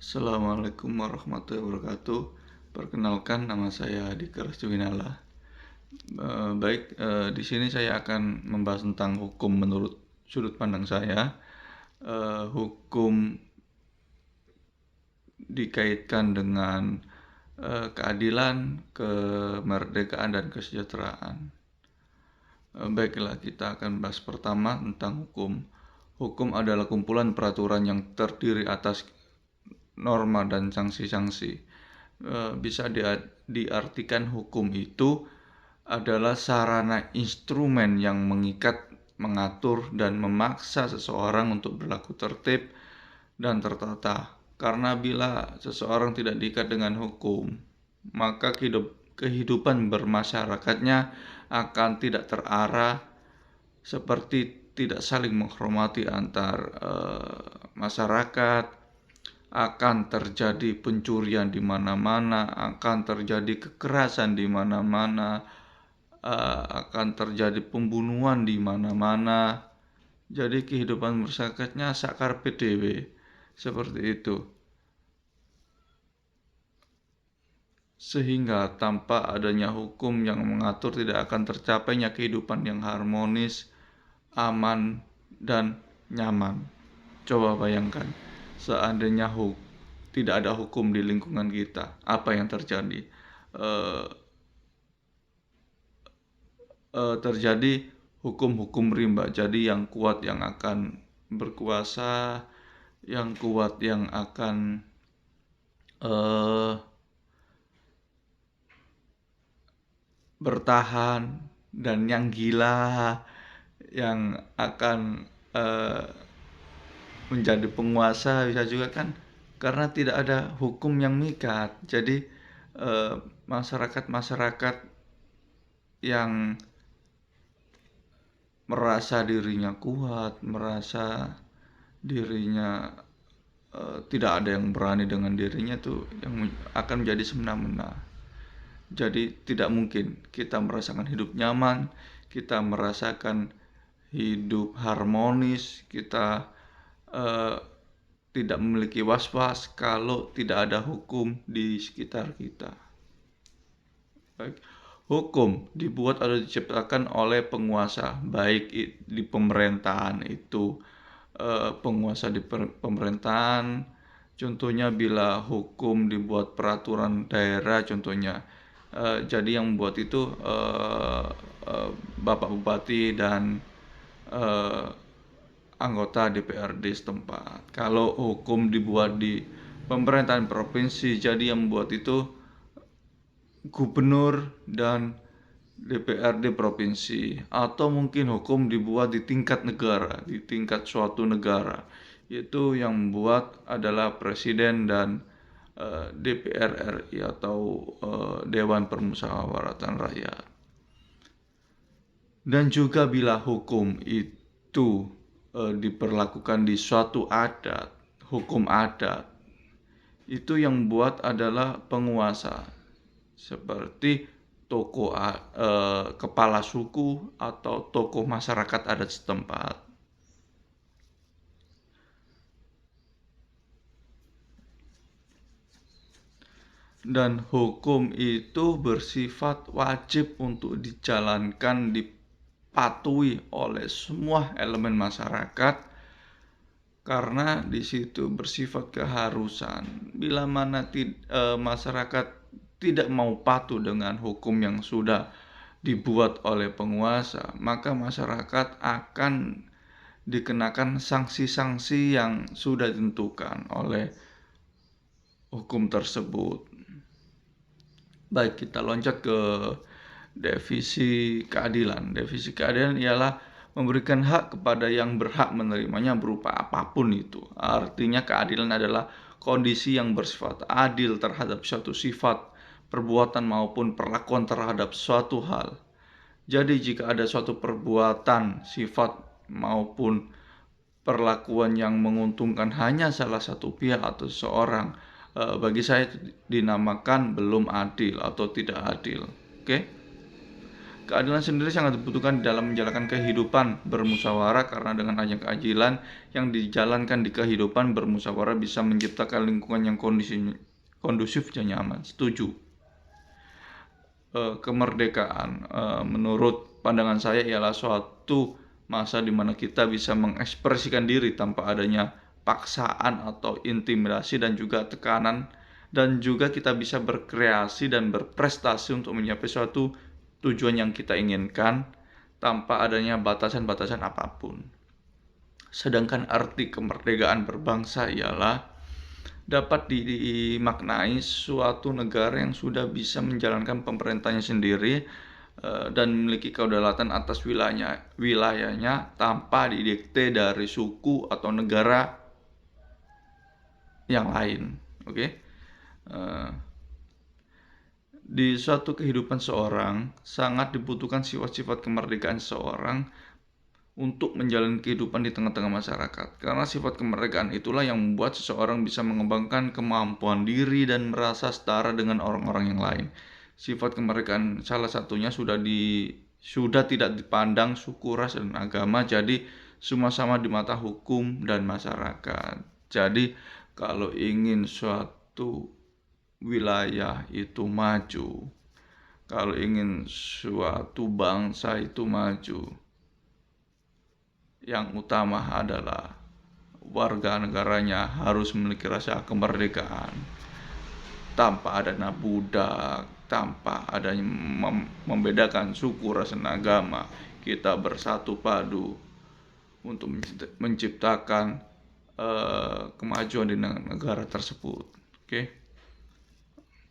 Assalamualaikum warahmatullahi wabarakatuh. Perkenalkan, nama saya Dika Restiwinala. Di sini saya akan membahas tentang hukum menurut sudut pandang saya. Hukum dikaitkan dengan keadilan, kemerdekaan, dan kesejahteraan. Baiklah, kita akan bahas pertama tentang hukum. Hukum adalah kumpulan peraturan yang terdiri atas norma dan sanksi-sanksi. Bisa diartikan hukum itu adalah sarana instrumen yang mengikat, mengatur, dan memaksa seseorang untuk berlaku tertib dan tertata. Karena bila seseorang tidak diikat dengan hukum, maka kehidupan bermasyarakatnya akan tidak terarah, seperti tidak saling menghormati antar masyarakat, akan terjadi pencurian di mana-mana, akan terjadi kekerasan di mana-mana, akan terjadi pembunuhan di mana-mana. Jadi kehidupan masyarakatnya sakar PDW, seperti itu. Sehingga tanpa adanya hukum yang mengatur tidak akan tercapainya kehidupan yang harmonis, aman, dan nyaman. Coba bayangkan, seandainya tidak ada hukum di lingkungan kita, apa yang terjadi? Terjadi hukum-hukum rimba. Jadi yang kuat yang akan berkuasa, yang kuat yang akan bertahan, dan yang gila yang akan menjadi penguasa bisa juga kan, karena tidak ada hukum yang mengikat. Jadi masyarakat yang merasa dirinya kuat, merasa dirinya tidak ada yang berani dengan dirinya, tuh yang akan menjadi semena-mena. Jadi tidak mungkin kita merasakan hidup nyaman, kita merasakan hidup harmonis, kita tidak memiliki was-was kalau tidak ada hukum di sekitar kita. Baik. Hukum dibuat atau diciptakan oleh penguasa, baik di pemerintahan itu penguasa di pemerintahan. Contohnya bila hukum dibuat peraturan daerah, contohnya jadi yang membuat itu Bapak Bupati dan anggota DPRD setempat. Kalau hukum dibuat di pemerintahan provinsi, jadi yang membuat itu gubernur dan DPRD provinsi. Atau mungkin hukum dibuat di tingkat negara, di tingkat suatu negara. Itu yang membuat adalah presiden dan DPR RI atau Dewan Permusyawaratan Rakyat. Dan juga bila hukum itu diperlakukan di suatu adat, hukum adat, itu yang membuat adalah penguasa, seperti tokoh kepala suku atau tokoh masyarakat adat setempat. Dan hukum itu bersifat wajib untuk dijalankan, dipatuhi oleh semua elemen masyarakat, karena di situ bersifat keharusan. Bila mana masyarakat tidak mau patuh dengan hukum yang sudah dibuat oleh penguasa, maka masyarakat akan dikenakan sanksi-sanksi yang sudah ditentukan oleh hukum tersebut. Baik, kita loncat ke definisi keadilan. Definisi keadilan ialah memberikan hak kepada yang berhak menerimanya berupa apapun itu. Artinya keadilan adalah kondisi yang bersifat adil terhadap suatu sifat, perbuatan maupun perlakuan terhadap suatu hal. Jadi jika ada suatu perbuatan, sifat maupun perlakuan yang menguntungkan hanya salah satu pihak atau seseorang, bagi saya dinamakan belum adil atau tidak adil. Oke? Keadilan sendiri sangat dibutuhkan dalam menjalankan kehidupan bermusyawarah, karena dengan adanya keadilan yang dijalankan di kehidupan bermusyawarah bisa menciptakan lingkungan yang kondusif dan nyaman. Setuju. Kemerdekaan menurut pandangan saya ialah suatu masa di mana kita bisa mengekspresikan diri tanpa adanya paksaan atau intimidasi dan juga tekanan, dan juga kita bisa berkreasi dan berprestasi untuk mencapai suatu tujuan yang kita inginkan tanpa adanya batasan-batasan apapun. Sedangkan arti kemerdekaan berbangsa ialah dapat dimaknai suatu negara yang sudah bisa menjalankan pemerintahnya sendiri dan memiliki kedaulatan atas wilayahnya tanpa didikte dari suku atau negara yang lain. Oke. Di suatu kehidupan seorang sangat dibutuhkan sifat-sifat kemerdekaan seseorang untuk menjalani kehidupan di tengah-tengah masyarakat. Karena sifat kemerdekaan itulah yang membuat seseorang bisa mengembangkan kemampuan diri dan merasa setara dengan orang-orang yang lain. Sifat kemerdekaan salah satunya sudah tidak dipandang suku, ras, dan agama, jadi semua sama di mata hukum dan masyarakat. Jadi kalau ingin suatu wilayah itu maju, kalau ingin suatu bangsa itu maju, yang utama adalah warga negaranya harus memiliki rasa kemerdekaan tanpa adanya budak, tanpa adanya membedakan suku, ras, dan agama. Kita bersatu padu untuk menciptakan kemajuan di negara tersebut. Oke.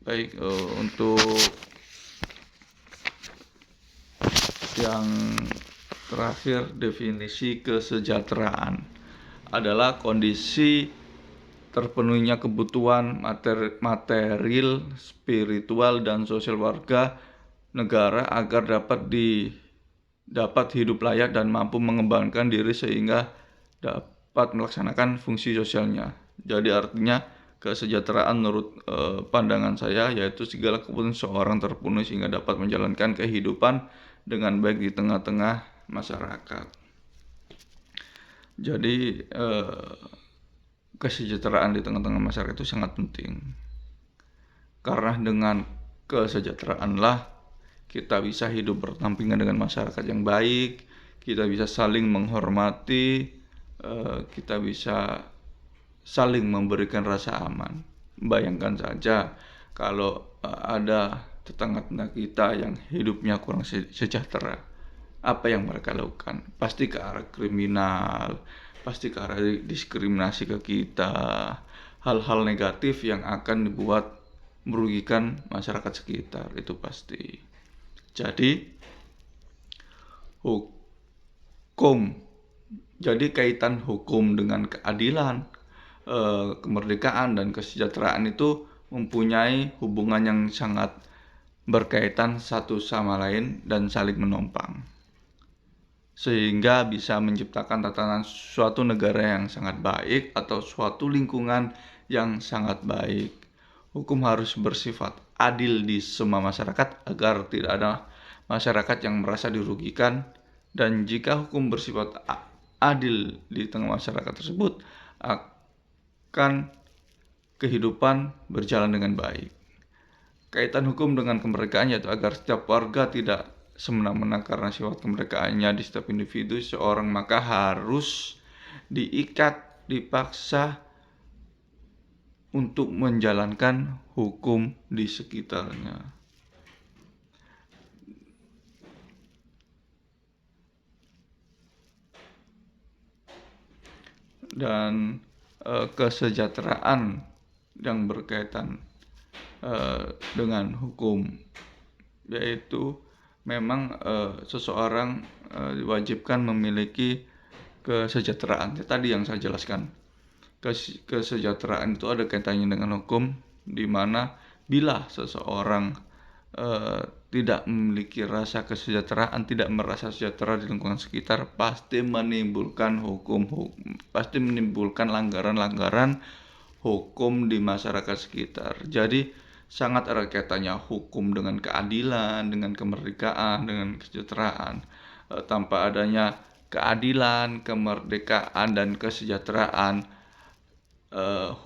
Baik, untuk yang terakhir, definisi kesejahteraan adalah kondisi terpenuhinya kebutuhan material, spiritual, dan sosial warga negara agar dapat hidup layak dan mampu mengembangkan diri sehingga dapat melaksanakan fungsi sosialnya. Jadi artinya kesejahteraan menurut pandangan saya yaitu segala kebutuhan seorang terpenuhi sehingga dapat menjalankan kehidupan dengan baik di tengah-tengah masyarakat. Jadi kesejahteraan di tengah-tengah masyarakat itu sangat penting, karena dengan kesejahteraanlah kita bisa hidup berdampingan dengan masyarakat yang baik, kita bisa saling menghormati, kita bisa saling memberikan rasa aman. Bayangkan saja kalau ada tetangga kita yang hidupnya kurang sejahtera, apa yang mereka lakukan? Pasti ke arah kriminal, pasti ke arah diskriminasi ke kita, hal-hal negatif yang akan dibuat merugikan masyarakat sekitar, itu pasti. Jadi kaitan hukum dengan keadilan, kemerdekaan, dan kesejahteraan itu mempunyai hubungan yang sangat berkaitan satu sama lain dan saling menopang, sehingga bisa menciptakan tatanan suatu negara yang sangat baik atau suatu lingkungan yang sangat baik. Hukum harus bersifat adil di semua masyarakat agar tidak ada masyarakat yang merasa dirugikan, dan jika hukum bersifat adil di tengah masyarakat tersebut, akan kehidupan berjalan dengan baik. Kaitan hukum dengan kemerdekaan yaitu agar setiap warga tidak semena-mena karena sifat kemerdekaannya di setiap individu seorang, maka harus dipaksa untuk menjalankan hukum di sekitarnya. Dan kesejahteraan yang berkaitan dengan hukum, yaitu memang seseorang diwajibkan memiliki kesejahteraan. Tadi yang saya jelaskan, kesejahteraan itu ada kaitannya dengan hukum, di mana bila seseorang tidak memiliki rasa kesejahteraan, tidak merasa sejahtera di lingkungan sekitar, pasti menimbulkan pasti menimbulkan langgaran-langgaran hukum di masyarakat sekitar. Jadi sangat erat kaitannya hukum dengan keadilan, dengan kemerdekaan, dengan kesejahteraan. Tanpa adanya keadilan, kemerdekaan, dan kesejahteraan,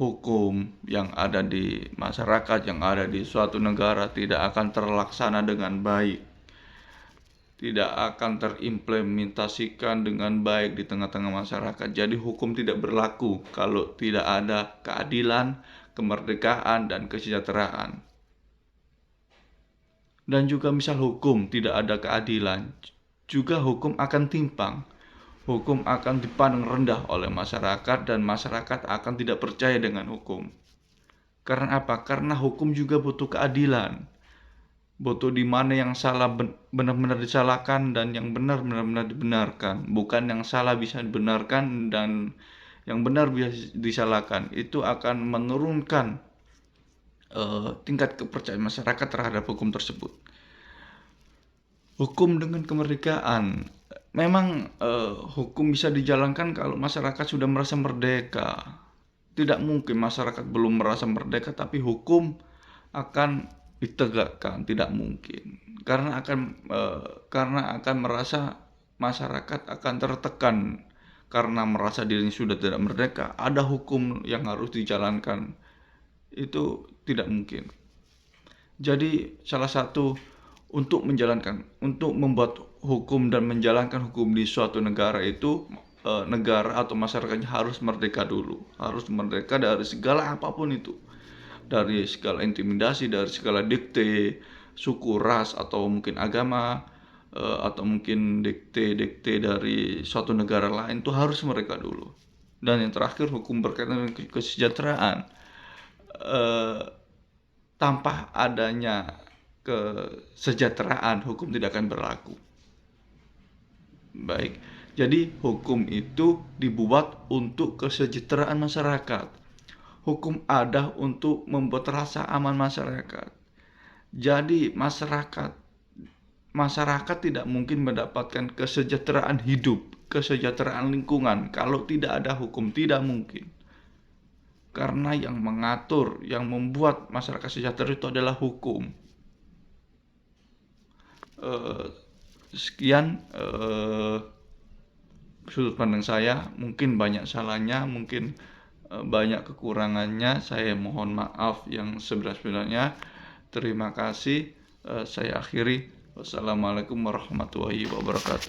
hukum yang ada di masyarakat, yang ada di suatu negara tidak akan terlaksana dengan baik, tidak akan terimplementasikan dengan baik di tengah-tengah masyarakat. Jadi hukum tidak berlaku kalau tidak ada keadilan, kemerdekaan, dan kesejahteraan. Dan juga misal hukum tidak ada keadilan, juga hukum akan timpang. Hukum akan dipandang rendah oleh masyarakat dan masyarakat akan tidak percaya dengan hukum. Karena apa? Karena hukum juga butuh keadilan. Butuh di mana yang salah benar-benar disalahkan dan yang benar benar-benar dibenarkan. Bukan yang salah bisa dibenarkan dan yang benar bisa disalahkan. Itu akan menurunkan tingkat kepercayaan masyarakat terhadap hukum tersebut. Hukum dengan kemerdekaan. Memang hukum bisa dijalankan kalau masyarakat sudah merasa merdeka. Tidak mungkin masyarakat belum merasa merdeka tapi hukum akan ditegakkan, tidak mungkin. Karena akan merasa masyarakat akan tertekan karena merasa dirinya sudah tidak merdeka. Ada hukum yang harus dijalankan. Itu tidak mungkin. Jadi salah satu untuk membuat hukum dan menjalankan hukum di suatu negara itu negara atau masyarakatnya harus merdeka dulu, harus merdeka dari segala apapun itu, dari segala intimidasi, dari segala dikte suku, ras, atau mungkin agama, atau mungkin dikte dari suatu negara lain. Itu harus mereka dulu. Dan yang terakhir, hukum berkaitan dengan kesejahteraan. Tanpa adanya kesejahteraan, hukum tidak akan berlaku. Baik, jadi hukum itu dibuat untuk kesejahteraan masyarakat. Hukum ada untuk membuat rasa aman masyarakat. Jadi masyarakat tidak mungkin mendapatkan kesejahteraan hidup, kesejahteraan lingkungan kalau tidak ada hukum, tidak mungkin. Karena yang mengatur, yang membuat masyarakat sejahtera itu adalah hukum. Sekian sudut pandang saya, mungkin banyak salahnya, mungkin banyak kekurangannya. Saya mohon maaf yang sebenar-benarnya. Terima kasih. Saya akhiri. Wassalamualaikum warahmatullahi wabarakatuh.